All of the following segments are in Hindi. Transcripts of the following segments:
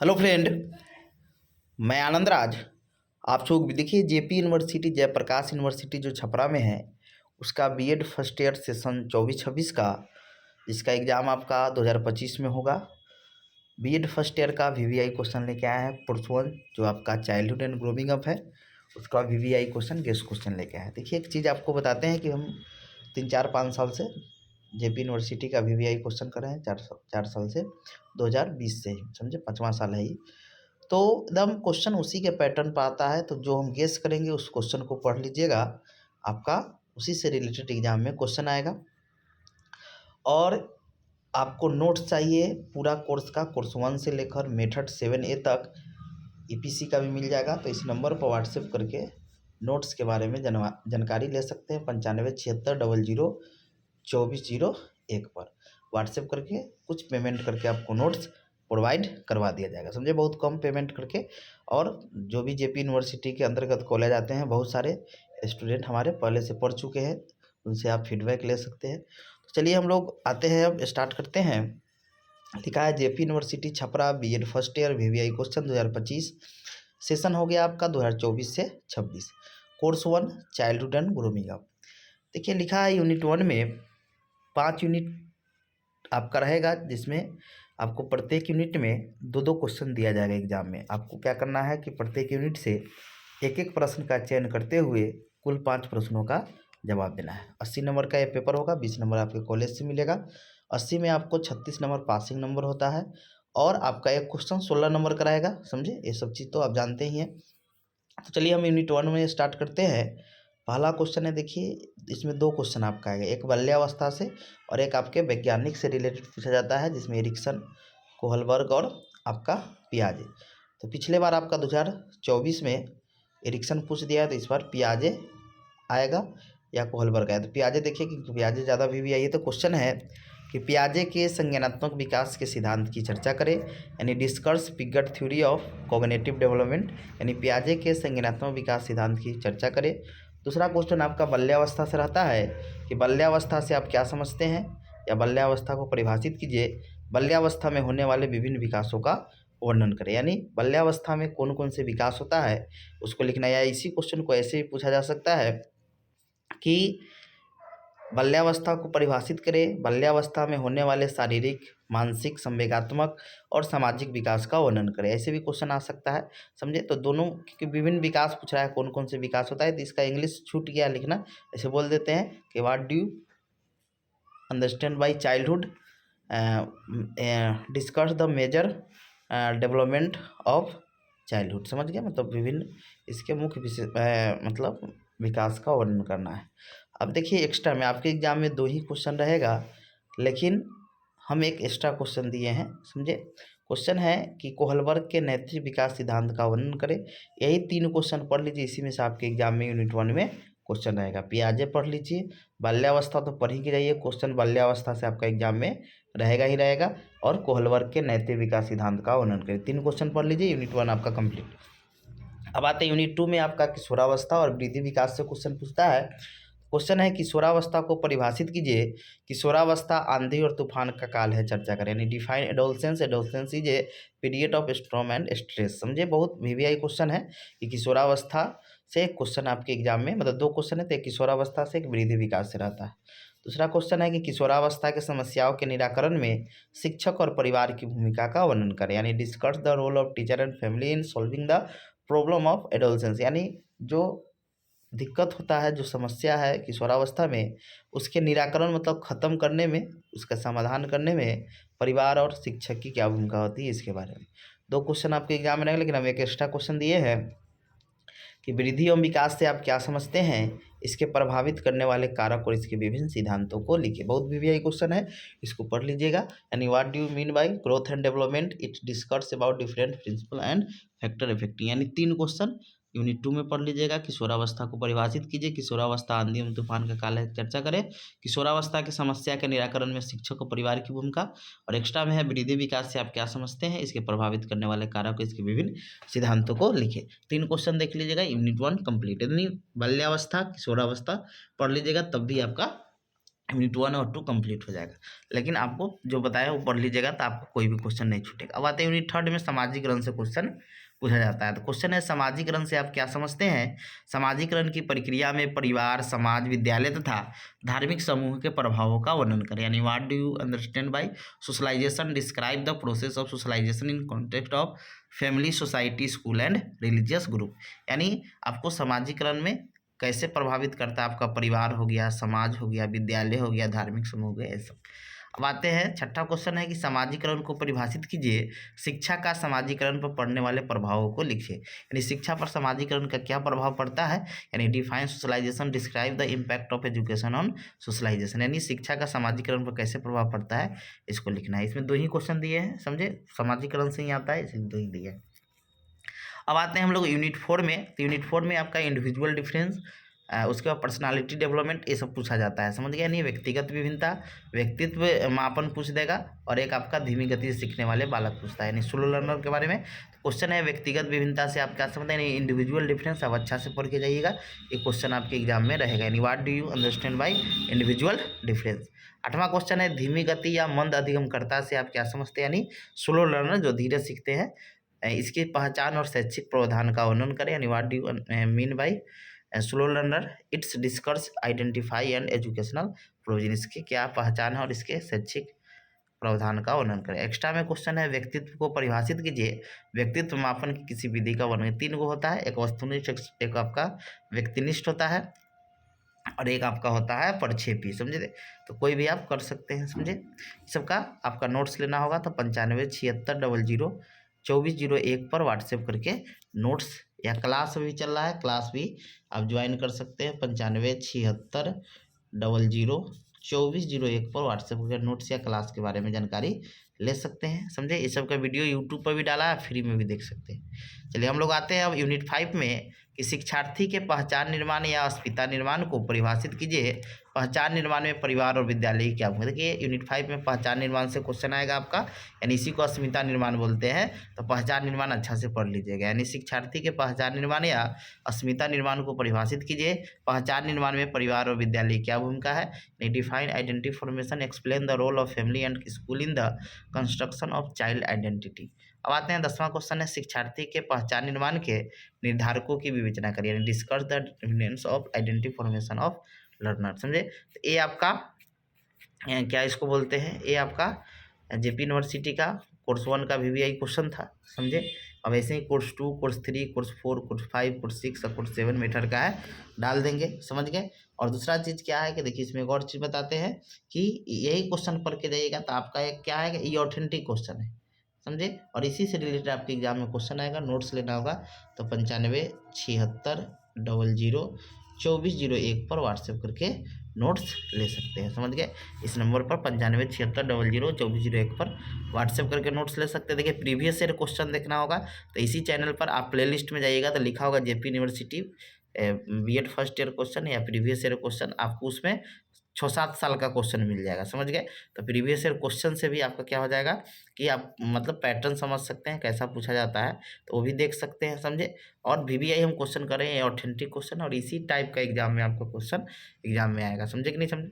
हेलो फ्रेंड, मैं आनंद राज। आप लोग भी देखिए, जेपी यूनिवर्सिटी जयप्रकाश यूनिवर्सिटी जो छपरा में है, उसका बीएड फर्स्ट ईयर सेशन 24-26 का, जिसका एग्ज़ाम आपका 2025 में होगा। बीएड फर्स्ट ईयर का वीवीआई क्वेश्चन लेके आया है पुरसवन, जो आपका चाइल्डहुड एंड ग्रोविंग अप है, उसका वीवीआई क्वेश्चन गेस्ट क्वेश्चन लेके आया है। देखिए, एक चीज़ आपको बताते हैं कि हम 3-4-5 साल से जेपी यूनिवर्सिटी का वीवीआई क्वेश्चन कर रहे हैं, 4 साल से, 2020 से ही, समझे, 5वां साल है ये। तो एकदम क्वेश्चन उसी के पैटर्न पर आता है, तो जो हम गेस करेंगे उस क्वेश्चन को पढ़ लीजिएगा, आपका उसी से रिलेटेड एग्जाम में क्वेश्चन आएगा। और आपको नोट्स चाहिए पूरा कोर्स का, कोर्स 1 से लेकर मेथड 7A तक, ईपीसी का भी मिल जाएगा। तो इस नंबर पर व्हाट्सएप करके नोट्स के बारे में जानकारी ले सकते हैं। 9576002401 पर व्हाट्सएप करके कुछ पेमेंट करके आपको नोट्स प्रोवाइड करवा दिया जाएगा, समझे, बहुत कम पेमेंट करके। और जो भी जेपी यूनिवर्सिटी के अंतर्गत कॉलेज आते हैं, बहुत सारे स्टूडेंट हमारे पहले से पढ़ चुके हैं, उनसे आप फीडबैक ले सकते हैं। तो चलिए हम लोग आते हैं, अब स्टार्ट करते हैं। लिखा है JP university Chhapra BEd first year VVI question 2025, session हो गया आपका 2024 से 26, course 1 childhood and grooming up. देखिए, लिखा है यूनिट 1 में 5 यूनिट आपका रहेगा, जिसमें आपको प्रत्येक यूनिट में 2-2 क्वेश्चन दिया जाएगा एग्जाम में। आपको क्या करना है कि प्रत्येक यूनिट से एक एक प्रश्न का चयन करते हुए कुल 5 प्रश्नों का जवाब देना है। 80 नंबर का ये पेपर होगा, 20 नंबर आपके कॉलेज से मिलेगा। 80 में आपको 36 नंबर पासिंग नंबर होता है, और आपका एक क्वेश्चन 16 नंबर का रहेगा, समझे। ये सब चीज़ तो आप जानते ही हैं। तो चलिए हम यूनिट 1 में स्टार्ट करते हैं। पहला क्वेश्चन है, देखिए, इसमें 2 क्वेश्चन आपका आएगा, एक बाल्यावस्था से और एक आपके वैज्ञानिक से रिलेटेड पूछा जाता है, जिसमें एरिक्सन, कोहलबर्ग और आपका पियाजे। तो पिछले बार आपका 2024 में एरिक्सन पूछ दिया है, तो इस बार पियाजे आएगा या कोहलबर्ग आएगा। तो पियाजे देखिए कि पियाजे ज़्यादा भी आई है। तो क्वेश्चन है कि पियाजे के संज्ञानात्मक विकास के सिद्धांत की चर्चा करें, यानी discuss Piggott theory of cognitive development, यानी पियाजे के संज्ञानात्मक विकास सिद्धांत की चर्चा करें। दूसरा क्वेश्चन आपका बाल्यावस्था से रहता है कि बाल्यावस्था से आप क्या समझते हैं, या बाल्यावस्था को परिभाषित कीजिए, बाल्यावस्था में होने वाले विभिन्न विकासों का वर्णन करें, यानी बाल्यावस्था में कौन कौन से विकास होता है उसको लिखना। या इसी क्वेश्चन को ऐसे भी पूछा जा सकता है कि बाल्यावस्था को परिभाषित करें, बाल्यावस्था में होने वाले शारीरिक, मानसिक, संवेगात्मक और सामाजिक विकास का वर्णन करें, ऐसे भी क्वेश्चन आ सकता है, समझे। तो दोनों के विभिन्न विकास पूछ रहा है, कौन कौन से विकास होता है। तो इसका इंग्लिश छूट गया लिखना, ऐसे बोल देते हैं कि what do you understand by childhood, discuss the major development of childhood, समझ गया। मतलब विभिन्न इसके मुख्य विशेष मतलब विकास का वर्णन करना है। अब देखिए, एक्स्ट्रा में आपके एग्जाम में 2 ही क्वेश्चन रहेगा, लेकिन हम एक एक्स्ट्रा क्वेश्चन दिए हैं, समझे। क्वेश्चन है कि कोहलबर्ग के नैतिक विकास सिद्धांत का वर्णन करें। यही 3 क्वेश्चन पढ़ लीजिए, इसी में से आपके एग्जाम में यूनिट 1 में क्वेश्चन रहेगा। पियाजे पढ़ लीजिए, बाल्यावस्था तो पढ़ ही की रहिए, क्वेश्चन बाल्यावस्था से आपका एग्जाम में रहेगा ही रहेगा, और कोहलबर्ग के नैतिक विकास सिद्धांत का वर्णन करें। 3 क्वेश्चन पढ़ लीजिए, यूनिट 1 आपका कंप्लीट। अब आते हैं यूनिट 2 में, आपका किशोरावस्था और वृद्धि विकास से क्वेश्चन पूछता है। क्वेश्चन है किशोरावस्था को परिभाषित कीजिए। किशोरावस्था आंधी और तूफान का काल है, चर्चा करें, यानी define adolescence. Adolescence is a period of storm and stress, समझे। बहुत वीवीआई क्वेश्चन है कि किशोरावस्था से क्वेश्चन आपके एग्जाम में, मतलब 2 क्वेश्चन है, तो एक किशोरावस्था से, एक वृद्धि विकास से रहता है। दूसरा क्वेश्चन है कि किशोरावस्था के समस्याओं के निराकरण में शिक्षक और परिवार की भूमिका का वर्णन करें, यानी discuss the role of teacher and family in solving the problem of adolescence, यानी जो दिक्कत होता है, जो समस्या है किशोरावस्था में, उसके निराकरण मतलब ख़त्म करने में, उसका समाधान करने में परिवार और शिक्षक की क्या भूमिका होती है, इसके बारे में 2 क्वेश्चन आपके एग्जाम में रहेंगे। लेकिन हम एक एक्स्ट्रा क्वेश्चन दिए हैं कि वृद्धि एवं विकास से आप क्या समझते हैं, इसके प्रभावित करने वाले कारक और इसके विभिन्न सिद्धांतों को लिखिए। बहुत वीवीआई क्वेश्चन है, इसको पढ़ लीजिएगा। यानी what do you mean by growth and development, it discuss about different principle and factor affecting, यानी 3 क्वेश्चन यूनिट 2 में पढ़ लीजिएगा। किशोरावस्था को परिभाषित कीजिए, किशोरावस्था आंधी एवं तूफान का काल है, चर्चा करें, किशोरावस्था की समस्या के निराकरण में शिक्षक और परिवार की भूमिका, और एक्स्ट्रा में है वृद्धि विकास से आप क्या समझते हैं, इसके प्रभावित करने वाले कारक, इसके विभिन्न सिद्धांतों को लिखे। 3 क्वेश्चन देख लीजिएगा, यूनिट 1 कंप्लीट। यानी बाल्यावस्था, किशोरावस्था पढ़ लीजिएगा, तब भी आपका यूनिट 1 और 2 कंप्लीट हो जाएगा। लेकिन आपको जो बताया वो पढ़ लीजिएगा तो आपको कोई भी क्वेश्चन नहीं छूटेगा। अब आते हैं यूनिट 3 में सामाजिकरण से क्वेश्चन पूछा जाता है। तो क्वेश्चन है सामाजिकरण से आप क्या समझते हैं? सामाजिकरण की प्रक्रिया में परिवार, समाज, विद्यालय तथा धार्मिक समूह के प्रभावों का वर्णन करें। यानी what do you understand by socialisation? Describe the process of socialisation in context of family, society, school and religious group. यानी आपको सामाजिकरण में कैसे प्रभावित करता है आपका परिवार हो गया, समाज हो गया, विद्यालय हो गया, धार्मिक समूह हो गया, ये सब। अब आते हैं छठा क्वेश्चन है कि सामाजिकरण को परिभाषित कीजिए। शिक्षा का सामाजिकरण पर पड़ने वाले प्रभावों को लिखिए। यानी शिक्षा पर सामाजिकरण का क्या प्रभाव पड़ता है? यानी define socialisation, describe the impact of education on socialisation. यानी शिक्षा का सामाजिकरण पर कैसे प्रभाव पड़ता है, इसको लिखना है। इसमें 2 ही क्वेश्चन दिए हैं, समझे, सामाजिकरण से ही आता है, इसलिए 2 ही दिए हैं। अब आते हैं हम लोग यूनिट 4 में। तो यूनिट 4 में आपका इंडिविजुअल डिफरेंस, उसके बाद पर्सनालिटी डेवलपमेंट, ये सब पूछा जाता है, समझ गया नहीं? व्यक्तिगत विभिन्नता, व्यक्तित्व मापन पूछ देगा, और एक आपका धीमी गति से सीखने वाले बालक पूछता है, यानी स्लो लर्नर के बारे में। क्वेश्चन है व्यक्तिगत विभिन्नता से आप क्या समझते हैं, यानी इंडिविजुअल डिफरेंस। आप अच्छा से पढ़ के जाइएगा, ये क्वेश्चन आपके एग्जाम में रहेगा। यानी what do you understand by individual difference. 8वां क्वेश्चन है धीमी गति या मंद अधिगमकर्ता से आप क्या समझते हैं, यानी स्लो लर्नर जो धीरे सीखते हैं। इसकी पहचान और शैक्षिक प्रावधान का वर्णन करें। यानी what do you mean bye slow learner? It's डिस्कर्स, identify and educational provision. इसकी क्या पहचान है और इसके शैक्षिक प्रावधान का वर्णन करें। एक्स्ट्रा में क्वेश्चन है व्यक्तित्व को परिभाषित कीजिए। व्यक्तित्व मापन की किसी विधि का वर्णन। 3 गो होता है, एक वस्तुनिष्ठ, एक आपका व्यक्तिनिष्ठ होता है, और एक आपका होता है प्रक्षेपी, समझे? तो कोई भी आप कर सकते हैं, समझे? सबका आपका नोट्स लेना होगा तो 9576002401 पर व्हाट्सएप करके नोट्स, या क्लास भी चल रहा है, क्लास भी आप ज्वाइन कर सकते हैं। 9576002401 पर व्हाट्सएप करके नोट्स या क्लास के बारे में जानकारी ले सकते हैं, समझे? ये सब का वीडियो यूट्यूब पर भी डाला है, फ्री में भी देख सकते हैं। चलिए हम लोग आते हैं अब यूनिट 5 में कि शिक्षार्थी के पहचान निर्माण या अस्मिता निर्माण को परिभाषित कीजिए। पहचान निर्माण में परिवार और विद्यालय की क्या भूमिका। देखिए यूनिट 5 में पहचान निर्माण से क्वेश्चन आएगा आपका, यानी इसी को अस्मिता निर्माण बोलते हैं। तो पहचान निर्माण अच्छा से पढ़ लीजिएगा। यानी शिक्षार्थी के पहचान निर्माण या अस्मिता निर्माण को परिभाषित कीजिए। पहचान निर्माण में परिवार और विद्यालय की क्या भूमिका है। Define identity formation, explain the role of family and school in the construction of child identity. अब आते हैं 10वां क्वेश्चन है शिक्षार्थी के पहचान निर्माण के निर्धारकों की विवेचना करिए। यानी discuss the determinants of identity formation of learner, समझे? तो ये आपका क्या इसको बोलते हैं, ये आपका जेपी यूनिवर्सिटी का कोर्स 1 का VVI क्वेश्चन था, समझे? अब ऐसे ही course 2, course 3, course 4, course 5, course 6 और कोर्स 7 मेथड का है, डाल देंगे, समझ गए? और दूसरा चीज़ क्या है कि देखिए इसमें एक और चीज़ बताते हैं कि यही क्वेश्चन पढ़ के जाइएगा तो आपका एक क्या है कि ये ऑथेंटिक क्वेश्चन है, समझे? और इसी से रिलेटेड आपके एग्जाम में क्वेश्चन आएगा, नोट्स लेना होगा तो 9576002401 पर व्हाट्सएप करके नोट्स ले सकते हैं, समझ गए? इस नंबर पर 9576002401 पर व्हाट्सएप करके नोट्स ले सकते हैं। देखिए प्रीवियस ईयर क्वेश्चन देखना होगा तो इसी चैनल पर आप प्लेलिस्ट में जाइएगा तो लिखा होगा JP university B.Ed first year question या प्रीवियस ईयर क्वेश्चन, आपको उसमें 6-7 साल का क्वेश्चन मिल जाएगा, समझ गए? तो प्रीवियस ईयर क्वेश्चन से भी आपका क्या हो जाएगा कि आप मतलब पैटर्न समझ सकते हैं कैसा पूछा जाता है, तो वो भी देख सकते हैं, समझे? और VVI हम क्वेश्चन करें ये ऑथेंटिक क्वेश्चन, और इसी टाइप का एग्जाम में आपका क्वेश्चन एग्जाम में आएगा, समझे कि नहीं समझे?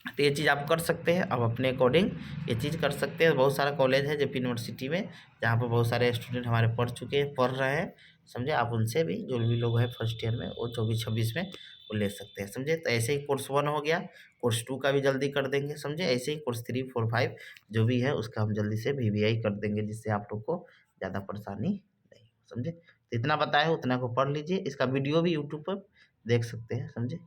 तो ये चीज़ आप कर सकते हैं, अब अपने अकॉर्डिंग ये चीज़ कर सकते हैं। बहुत सारा कॉलेज है जेपी यूनिवर्सिटी में जहाँ पर बहुत सारे स्टूडेंट हमारे पढ़ चुके हैं, पढ़ रहे हैं, समझे? आप उनसे भी जो भी लोग हैं फर्स्ट ईयर में वो 24-26 में वो ले सकते हैं, समझे? तो ऐसे ही कोर्स 1 हो गया, कोर्स 2 का भी जल्दी कर देंगे, समझे? ऐसे ही कोर्स 3, 4, 5 जो भी है उसका हम जल्दी से VVI कर देंगे, जिससे आप लोग को ज़्यादा परेशानी नहीं हो, समझे? तो इतना बताया उतना को पढ़ लीजिए, इसका वीडियो भी यूट्यूब पर देख सकते हैं, समझे?